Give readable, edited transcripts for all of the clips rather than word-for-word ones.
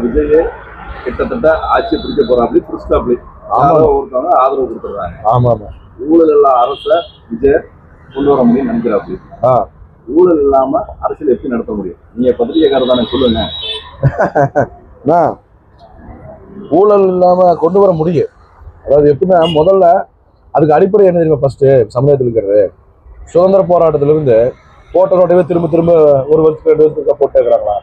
விஜய் கிட்டத்தட்ட ஆட்சியை பிடிக்க போறோம் அப்படி புடிச்சிட்டாப்டி ஒருத்தவங்க ஆதரவு கொடுத்துடுறாங்க. ஆமா ஆமா. ஊழல் இல்லா அரச விஜய் கொண்டு வர முடியும்னு நினைக்கிறாப்படி. ஊழல் இல்லாம அரசியல் எப்படி நடத்த முடியும்? நீங்க பத்திரிகைக்காரர் தானே, சொல்லுங்க. ஊழல் இல்லாம கொண்டு வர முடியும். அதாவது எப்படின்னா, முதல்ல அதுக்கு அடிப்படை என்ன தெரியுமா? ஃபர்ஸ்ட் சமுதாயத்தில் இருக்கிறது சுதந்திர போராட்டத்திலிருந்து போட்ட நோட்டவே திரும்ப திரும்ப ஒரு வருஷத்துக்கு 2 வருஷத்துக்கு போட்டு இருக்கிறாங்களா?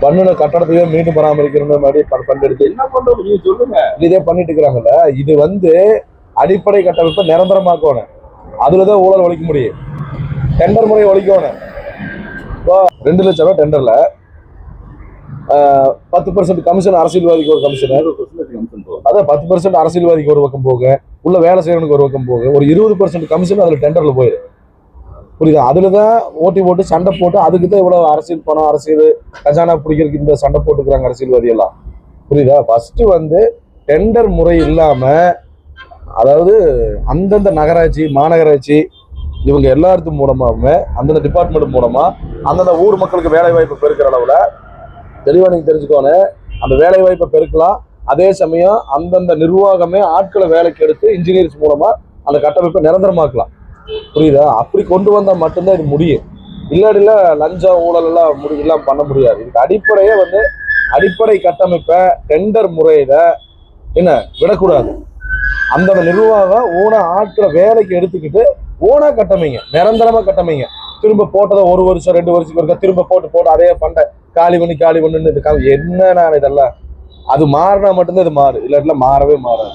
பண்ணுன கட்டடத்தையே மீண்டும் பராமரிக்கிற மாதிரி ஃபண்ட் எடுத்து என்ன பண்றது நீங்க சொல்லுங்க. இதே பண்ணிட்டு இருக்கிறாங்கல்ல. இது அடிப்படை கட்டமைப்பை நிரந்தரமாக்கணும். அதுலதான் ஊழல் ஒழிக்க முடியும். டெண்டர் முறையை ஒழிக்கணும். இப்போ 2 லட்சம் ரூபாய் டெண்டர்ல 10% கமிஷன் அரசியல்வாதிக்கு ஒரு கமிஷன், அதான் 10% அரசியல்வாதிக்கு ஒரு பக்கம் போக, உள்ள வேலை செய்யறவனுக்கு ஒரு பக்கம் போக, ஒரு 20% கமிஷன் அதுல டெண்டர்ல போயிடும். புரியுதா? அதுலதான் ஓட்டி போட்டு சண்டை போட்டு அதுக்கு தான் இவ்வளவு அரசியல் பணம், அரசியல் கஜானா பிடிக்கிறதுக்கு இந்த சண்டை போட்டுக்கிறாங்க அரசியல்வாதி எல்லாம். புரியுதா? ஃபர்ஸ்ட் டெண்டர் முறை இல்லாம, அதாவது அந்தந்த நகராட்சி மாநகராட்சி இவங்க எல்லாத்துக்கும் மூலமாவே அந்தந்த டிபார்ட்மெண்ட் மூலமா அந்தந்த ஊர் மக்களுக்கு வேலை வாய்ப்பு பெருக்கிற அளவுல தெளிவா நீங்க தெரிஞ்சுக்கோங்க. அந்த வேலை வாய்ப்பை பெருக்கலாம். அதே சமயம் அந்தந்த நிர்வாகமே ஆட்களை வேலைக்கு எடுத்து இன்ஜினியர்ஸ் மூலமா அந்த கட்டமைப்பை நிரந்தரமாக்கலாம். புரியுதா? அப்படி கொண்டு வந்தா மட்டும்தான் இது முடியும். இல்லாடில லஞ்சம் ஊழல் எல்லாம் பண்ண முடியாது. இதுக்கு அடிப்படையே அடிப்படை கட்டமைப்பை டெண்டர் முறையில என்ன விடக்கூடாது. அந்த நிர்வாகம் ஓனா ஆட்களை வேலைக்கு எடுத்துக்கிட்டு ஓனா கட்டமைங்க, நிரந்தரமா கட்டமைங்க. திரும்ப போட்டதை 1 வருஷம் 2 வருஷத்துக்கு இருக்க திரும்ப போட்டு அதே பண்டை காலி பண்ணு என்ன இதெல்லாம் அது மாறினா மட்டும்தான் இது மாறு. இல்லாட்டில மாறவே மாறாது.